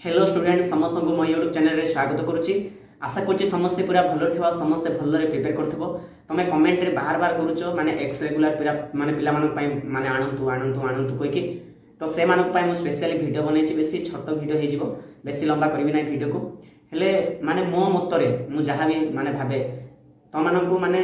Hello student समस्त को मो यूट्यूब चैनल रे स्वागत करुच्ची। आशा करुच्ची समस्ते पूरा भल थिबा समस्ते भलरे प्रिपेयर करथिबो। तमे कमेंट रे बार बार करूचो माने एक्स रेगुलर पूरा माने पिला मानक पई माने आनंतु आनंतु आनंतु कोइ कि तो से मानक पई मो स्पेशली वीडियो बनेछि। बेसी छोट वीडियो हे जिवो, बेसी लंबा करबी नै वीडियो को। हेले माने मो मतरे मु जहा भी माने भाबे तो मानक को माने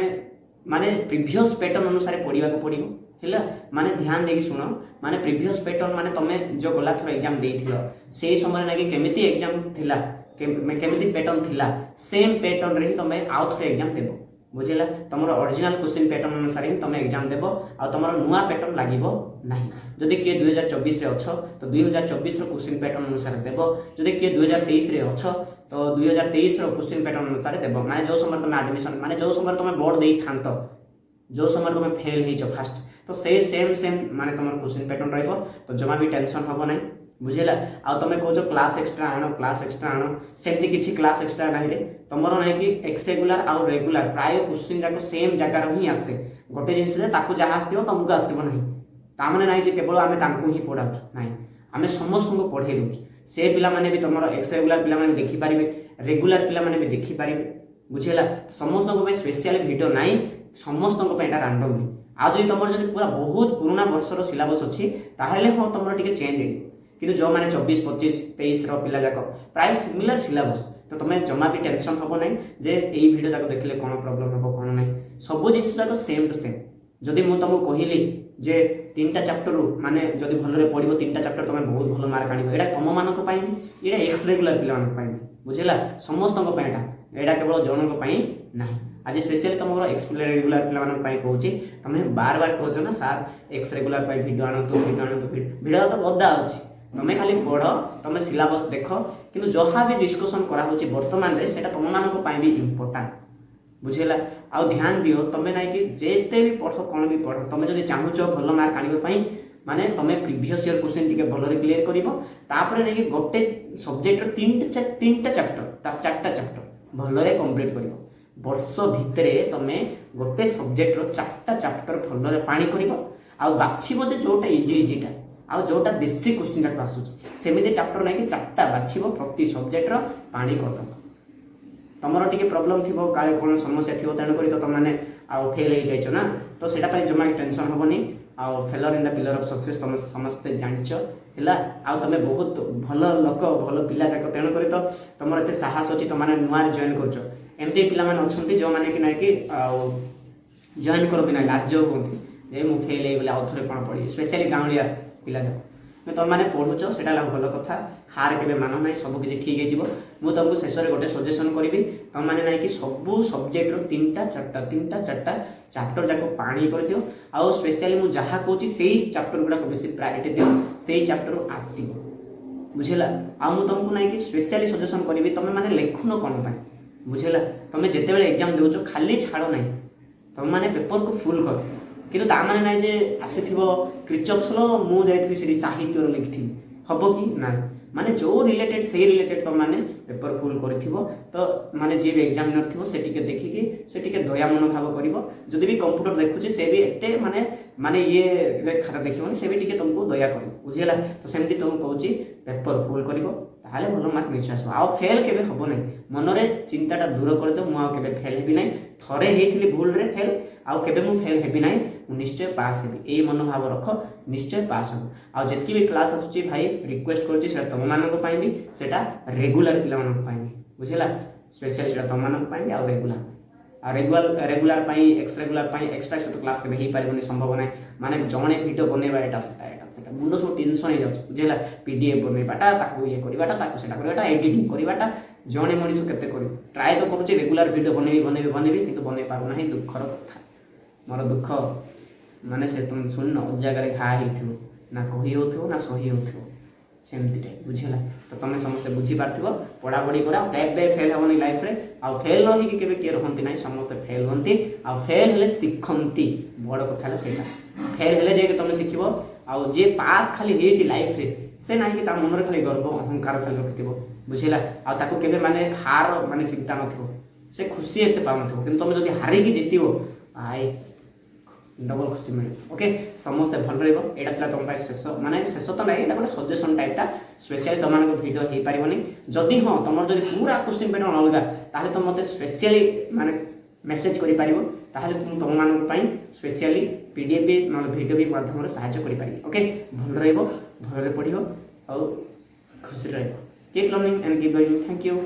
माने प्रीवियस पैटर्न अनुसार पढिबा को पडिबो। हेला माने ध्यान देकी सुनो, माने प्रीवियस पैटर्न माने तमे जो गला थोर एग्जाम देथिलो सेही समय नाकी केमिति एग्जाम थिला केमिति पैटर्न थिला सेम पैटर्न रे ही तमे आउ थोर एग्जाम देबो। बुझिला तमरो ओरिजिनल क्वेश्चन पैटर्न अनुसार ही तमे एग्जाम देबो आ तमरो नुवा पैटर्न लागिबो नाही। जदि के 2024 रे अछो तो 2024 रो क्वेश्चन पैटर्न अनुसार देबो। जदि के 2023 रे अछो तो 2023 रो क्वेश्चन पैटर्न अनुसार देबो। माने जो समय तमे एडमिशन माने जो समय तमे बोर्ड देई थांतो जो समय तमे फेल हिचो फास्ट तो सेम माने तमर क्वेश्चन पैटर्न रहइबो। तो जमा भी टेंशन हबो नै। बुझिला आ तमे कहजो क्लास एक्स्ट्रा आनो सेमति किछि क्लास एक्स्ट्रा नाही रे तमरो नै कि एक्स रेगुलर आ रेगुलर प्राय क्वेश्चन जाको सेम जगह रो ही आसे। गोटे जिंस जे ताकू जहा आस्थिबो तमको आसीबो नाही ता माने नै जे केवल आमे तांकू ही पढाउ नाही, आमे समस्त को पढाई दउ। से पिला माने भी तमरो एक्स रेगुलर पिला माने देखि पारिबे, रेगुलर पिला माने भी देखि पारिबे। बुझिला समस्त को पे स्पेशल वीडियो नाही, समस्त को पे एटा रैंडमली आज जदि तुम जब पूरा बहुत पुराना वर्षर सिलेबस अच्छी ताहले हाँ तुम टे चेंज है कि जो मैंने 24 25 23 पिला जाक प्राय सिमिलर सिलेबस तो तुम जमा भी टेंशन हम ना जे यही वीडियो जाक देखले कौन प्रॉब्लम हम कौन ना सब जिन जाक सेम टू सेम। जदि मुझे तुमको कहली जे 3टा चैप्टर माने जदि भलरे पढ़िबो 3टा चैप्टर तुम बहुत भल मार्क आनिबो एटा तुम मानक पई एटा एक्स रेगुलर पिला मानक पई बुझिला समस्त को पई एटा केवल जनक पई नाही। आज स्पेशली तुम एक्स रेगुलर पिला मानक पई कहूची तुम बार बार कहछ ना सर एक्स रेगुलर पई वीडियो आनंतु वीडियो तो गदा अछि तुम खाली पढ़ तुम सिलेबस देख किंतु जहाँ भी डिस्कशन करा होची वर्तमान रे सेटा तुम मानक पई भी इंपोर्टेंट। बुझेला आ ध्यान दियो तुम ना कि जेते भी पढ़ कौन भी पढ़ तुम जदि चाहूच भल मार्क आनिबा पई माने तुम प्रीवियस ईयर क्वेश्चन टिके भलरे क्लियर करिवो तापरे नै कि गोटे सब्जेक्ट रो तीनटा चैप्टर ता चारटा चैप्टर भलरे कंप्लीट करिवो। वर्ष भितरे तुम गोटे सब्जेक्ट रो चारटा चैप्टर भलरे पानी करिवो आ बाछिबो जे जोटा इजीटा आ जोटा बेसिक क्वेश्चन जाक आसुची सेमिते चैप्टर नै कि चारटा बाछिबो प्रति सब्जेक्ट रो पानी करदो। तमरो टिके प्रॉब्लम थिबो काले कोन समस्या थिबो तेन करी तो तुम माने आ फेल हे जाइछो ना तो सेटा पय जमा टेंशन होबनी a failure in the pillar of success तुम समस्त जानिछो हैला आ तुम बहुत भल लोक भल पिला जाक तेन करी तो तमर एते साहस अछि तो माने नुआ जॉइन करछो। एमती पिला माने अछंती जो माने कि नै कि जॉइन करो बिना लाज होंती ए मु फेल हे बोले आउथरे कोन पड़ी स्पेशली गांवलिया पिला जाक तुम मैंने पढ़ुच से भल कथा हार के मान ना सब किसी ठीक हो। मुझे तुमको शेष में गोटे सजेसन करी तुम मैंने ना कि सब सब्जेक्ट रो 3टा 4टा चैप्टर जाक पानी कर दियो आउ स्पेशली मुझे जहाँ कहूँ से चैप्टर गुड़ाक बेसी प्रायोरिटी दियो से चैप्टर आसो। बुझेला आ मुझे तुमको ना कि स्पेशली सजेसन करी तुम मैंने लिखुन कौन पाई बुझेला तुम जिते बड़े एग्जाम देउछ खाली छाड़ ना तुम मैंने पेपर को फुल कर किंतु ता माने नै जे आसीथिबो क्रिचप्स लो मु जाइथि सेठी साहित्य रो लिखथि हबो कि ना माने जो रिलेटेड से रिलेटेड तो माने पेपर फुल करथिबो तो माने जे भी एग्जामिनर थिबो सेठी के देखि कि सेठी के दया मनोभाव करिवो। जदि भी कंप्यूटर देखुची से भी एते माने माने ये खाता देखिबो से भी टिके तुमको दया करिवो बुझिला। तो सेमति तुम कहूची पेपर फुल करिवो ताले भलो मार्क निश्चय आसो आ फेल केबे हबो नै मनरे चिंताटा दूर कर दो। मु आ केबे फेल हेबी नै थरे हेथिली भूल रे फेल आ केबे मु फेल हेबी नै निश्चय पास हेबी ए मनोभाव रख निश्चय पास हो। आ जेतकी भी क्लास आसुची भाई रिक्वेस्ट करछि से तुम मानक पई भी सेटा रेगुलर पिला मानक पई बुझिला स्पेशली सेटा तुम मानक पई आ रेगुलर आ रेगुलर पई एक्स रेगुलर पई एक्स्ट्रा से तो क्लास के ही पारिबनी संभव नै माने जणे वीडियो बनेबा एटा सेटा मुंड सब टेंशन हे जाउछ बुझिला पीडीएफ बनेबाटा ताकू ये करबाटा ताकू सेटा करबाटा एडिटिंग करबाटा जणे मनिस केते करी ट्राई तो करूची रेगुलर वीडियो बनेबी किंतु बने पारु नाही दुखर कथा मोर दुख माने से तुम सुन जगह घा हो ना कही हो ना सही हो सेमती टाइप बुझेगा। तो तुम समस्ते बुझी पार्थिव पढ़ापढ़ी कर केबे फेल हेनी लाइफ रे आ फेल रही केबे किए रहंती ना समस्ते फेल होंती आ फेल हेले शिखंती बड़ कथा सेटा फेल हेले जे तुम शिखिबो आ जे पास खाली हेची लाइफ रे से नाही कि ता मन खाली गर्व अहंकार खाली रखिथिबो बुझेला आ ताको केबे माने हार माने चिंता नथिबो से खुशी एते पाउनथिबो किंतु तुम जदी हारि कि जितिबो आइ डबल खुशी मिले। ओके समस्ते भल रहा यहाँ तुम शेष माने शेष तो ना गोटे सजेसन टाइपटा ସ୍ପେଶିଆଲି ତୁମମାନଙ୍କ ଭିଡ଼ିଓ ହେଇପାରିବନି। ଯଦି ହଁ ତୁମର ଯଦି ପୁରା କ୍ୱେଶ୍ଚିନ୍ ପ୍ୟାଟର୍ନ ଅଲଗା ତାହେଲେ ତୁମେ ମୋତେ ସ୍ପେଶିଆଲି ମାନେ ମେସେଜ୍ କରିପାରିବ, ତାହେଲେ ମୁଁ ତୁମମାନଙ୍କ ପାଇଁ ସ୍ପେଶିଆଲି PDF ନହେଲେ ଭିଡ଼ିଓ ବି ମାଧ୍ୟମରେ ସାହାଯ୍ୟ କରିପାରିବି। ଓକେ, ଭଲ ରହିବ, ଭଲରେ ପଢ଼ିବ ଆଉ ଖୁସିରେ ରହିବ। Keep learning and keep going. Thank you.